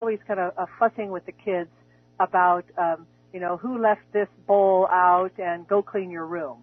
always kind of fussing with the kids about, who left this bowl out and go clean your room.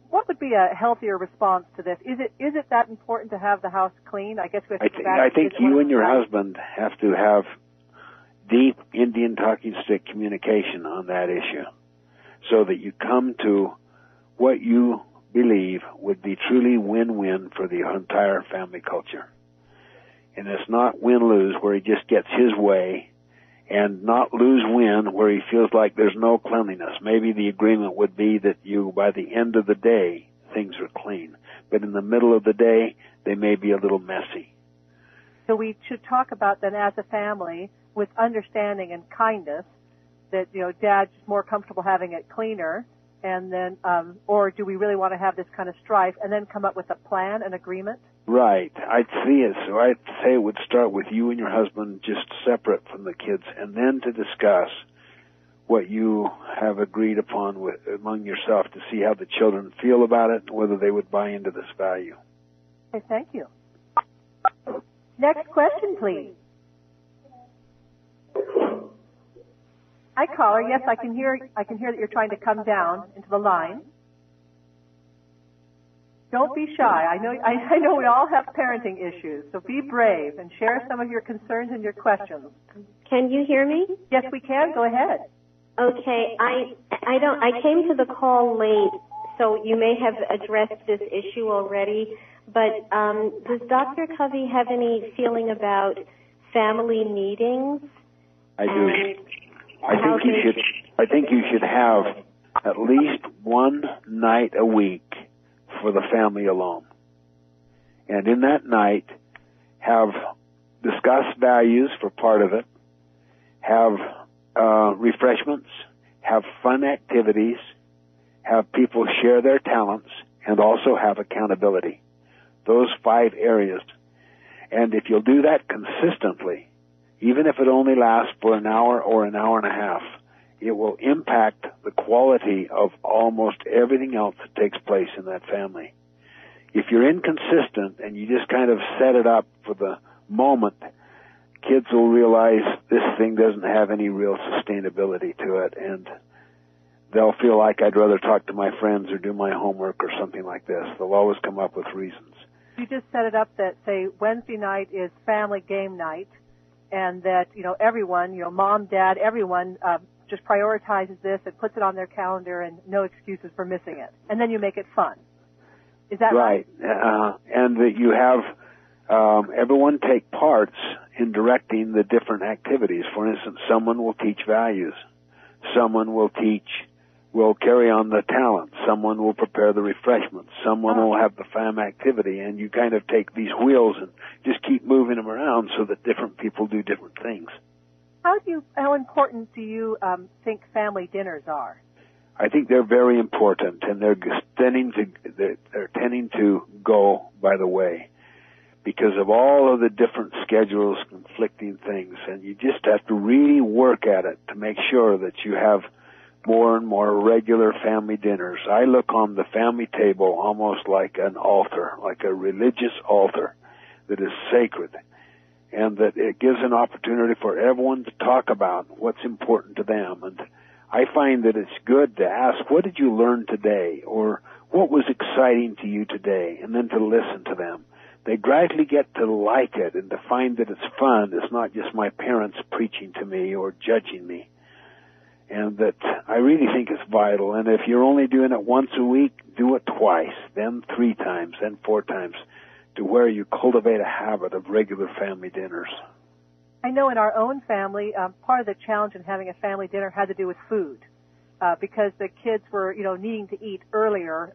What would be a healthier response to this? Is it that important to have the house clean? I guess we have to go back. I think you and your husband have to have deep Indian talking stick communication on that issue so that you come to what you believe would be truly win-win for the entire family culture. And it's not win-lose where he just gets his way, and not lose-win where he feels like there's no cleanliness. Maybe the agreement would be that by the end of the day, things are clean. But in the middle of the day, they may be a little messy. So we should talk about then as a family with understanding and kindness that, Dad's more comfortable having it cleaner, and then, or do we really want to have this kind of strife, and then come up with a plan, an agreement? Right. I'd say it would start with you and your husband just separate from the kids, and then to discuss what you have agreed upon among yourself to see how the children feel about it and whether they would buy into this value. Okay, thank you. Next question, please. Hi, caller. Yes, I can hear that you're trying to come down into the line. Don't be shy. I know we all have parenting issues, so be brave and share some of your concerns and your questions. Can you hear me? Yes, we can. Go ahead. Okay. I came to the call late, so you may have addressed this issue already, but does Dr. Covey have any feeling about family meetings? I do. I think you should have at least one night a week for the family alone. And in that night, discuss values for part of it, have refreshments, have fun activities, have people share their talents, and also have accountability. Those 5 areas. And if you'll do that consistently, even if it only lasts for an hour or an hour and a half, it will impact the quality of almost everything else that takes place in that family. If you're inconsistent and you just kind of set it up for the moment, kids will realize this thing doesn't have any real sustainability to it, and they'll feel like I'd rather talk to my friends or do my homework or something like this. They'll always come up with reasons. You just set it up that, say, Wednesday night is family game night, and that, everyone, Mom, Dad, everyone just prioritizes this and puts it on their calendar and no excuses for missing it. And then you make it fun. Is that right? And that you have everyone take parts in directing the different activities. For instance, someone will teach values. Someone will carry on the talent. Someone will prepare the refreshments. Someone will have the fam activity. And you kind of take these wheels and just keep moving them around so that different people do different things. How important do you think family dinners are? I think they're very important, and they're tending to go by the way because of all of the different schedules, conflicting things, and you just have to really work at it to make sure that you have more and more regular family dinners. I look on the family table almost like an altar, like a religious altar that is sacred, and that it gives an opportunity for everyone to talk about what's important to them. And I find that it's good to ask, what did you learn today? Or what was exciting to you today? And then to listen to them. They gradually get to like it and to find that it's fun. It's not just my parents preaching to me or judging me. And that I really think it's vital. And if you're only doing it once a week, do it twice, then 3 times, then 4 times, to where you cultivate a habit of regular family dinners. I know in our own family, part of the challenge in having a family dinner had to do with food, because the kids were, needing to eat earlier,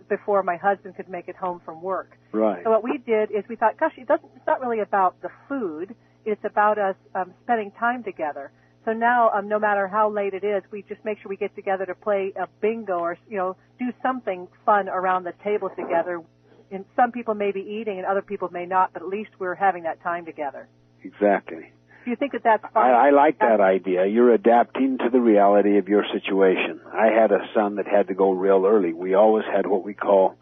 before my husband could make it home from work. Right. So what we did is we thought, gosh, it's not really about the food, it's about us spending time together. So now, no matter how late it is, we just make sure we get together to play a bingo or, do something fun around the table together. And some people may be eating and other people may not, but at least we're having that time together. Exactly. Do you think that that's fine? I like that idea. You're adapting to the reality of your situation. I had a son that had to go real early. We always had what we call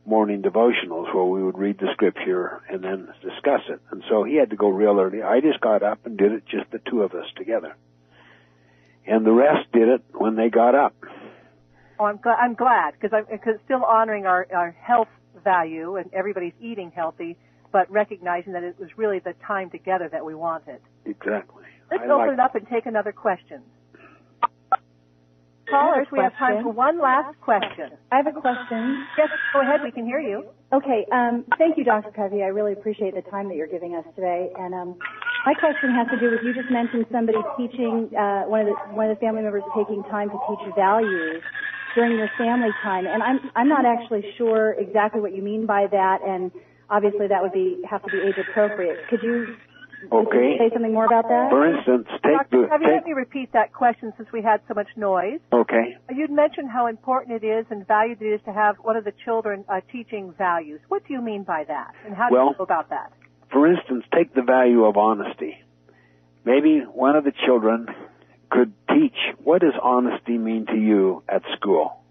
morning devotionals where we would read the scripture and then discuss it. And so he had to go real early. I just got up and did it, just the two of us together. And the rest did it when they got up. Oh, I'm glad, because still honoring our health value, and everybody's eating healthy, but recognizing that it was really the time together that we wanted. Exactly. Let's open it up and take another question. Callers, we have time for one last question. I have a question. Yes, go ahead. We can hear you. Okay. Thank you, Dr. Covey. I really appreciate the time that you're giving us today. And my question has to do with, you just mentioned somebody teaching, one of the family members taking time to teach values during your family time. And I'm not actually sure exactly what you mean by that. And obviously that would have to be age appropriate. Could you say something more about that? For instance, let me repeat that question since we had so much noise. Okay. You'd mentioned how important it is and valued it is to have one of the children teaching values. What do you mean by that, and how do you go about that? For instance, take the value of honesty. Maybe one of the children could teach, what does honesty mean to you at school?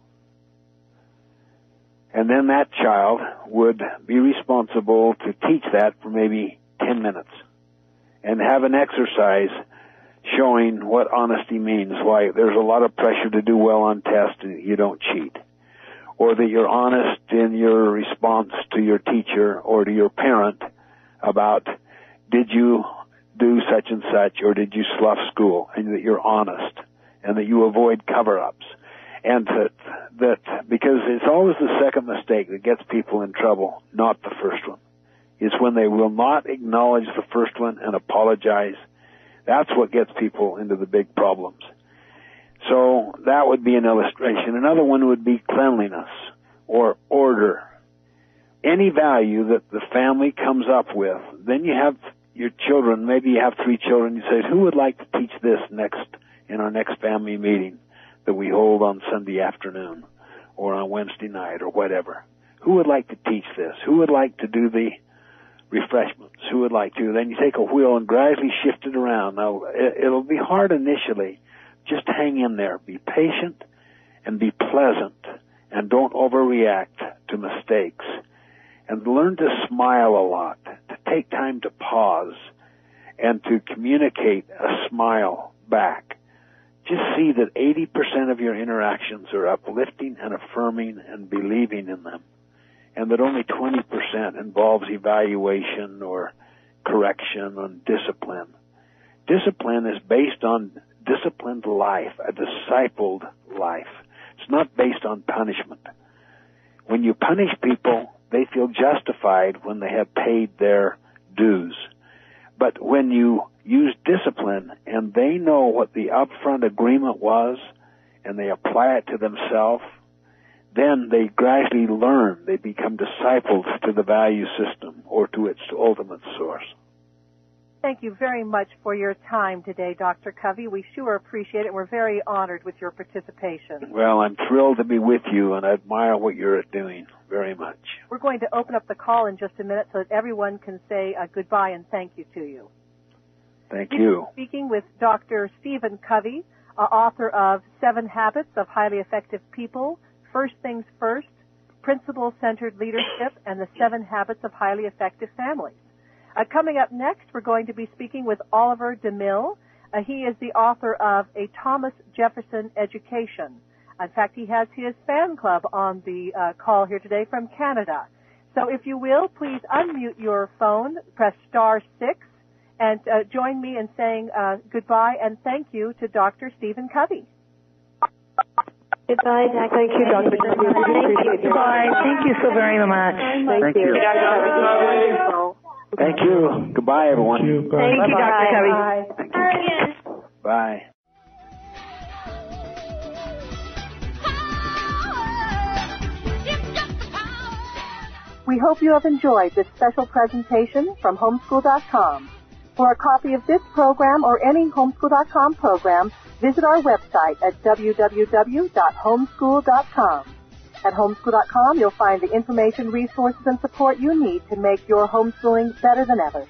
And then that child would be responsible to teach that for maybe 10 minutes. And have an exercise showing what honesty means, why there's a lot of pressure to do well on tests and you don't cheat. Or that you're honest in your response to your teacher or to your parent about, did you do such and such, or did you slough school, and that you're honest, and that you avoid cover-ups. And that because it's always the second mistake that gets people in trouble, not the first one. Is when they will not acknowledge the first one and apologize. That's what gets people into the big problems. So that would be an illustration. Another one would be cleanliness or order. Any value that the family comes up with, then you have your children, maybe you have 3 children, you say, who would like to teach this in our next family meeting that we hold on Sunday afternoon or on Wednesday night or whatever? Who would like to teach this? Who would like to do the refreshments? Who would like to? Then you take a wheel and gradually shift it around. Now, it'll be hard initially. Just hang in there. Be patient and be pleasant, and don't overreact to mistakes. And learn to smile a lot, to take time to pause, and to communicate a smile back. Just see that 80% of your interactions are uplifting and affirming and believing in them, and that only 20% involves evaluation or correction and discipline. Discipline is based on disciplined life, a discipled life. It's not based on punishment. When you punish people, they feel justified when they have paid their dues. But when you use discipline and they know what the upfront agreement was and they apply it to themselves, then they gradually learn. They become disciples to the value system or to its ultimate source. Thank you very much for your time today, Dr. Covey. We sure appreciate it. We're very honored with your participation. Well, I'm thrilled to be with you, and I admire what you're doing very much. We're going to open up the call in just a minute so that everyone can say goodbye and thank you to you. Thank you. Speaking with Dr. Stephen Covey, author of 7 Habits of Highly Effective People, First Things First, Principle-Centered Leadership, and the 7 Habits of Highly Effective Families. Coming up next, we're going to be speaking with Oliver DeMille. He is the author of A Thomas Jefferson Education. In fact, he has his fan club on the call here today from Canada. So if you will, please unmute your phone, press *6, and join me in saying goodbye and thank you to Dr. Stephen Covey. Goodbye, Dr. Thank you, Dr. Covey. Goodbye. Thank you so very much. Thank you. Thank you. Goodbye, everyone. Thank you, Dr. Covey. Thank you. Bye. We hope you have enjoyed this special presentation from Homeschool.com. For a copy of this program or any Homeschool.com program, visit our website at www.homeschool.com. At Homeschool.com, you'll find the information, resources, and support you need to make your homeschooling better than ever.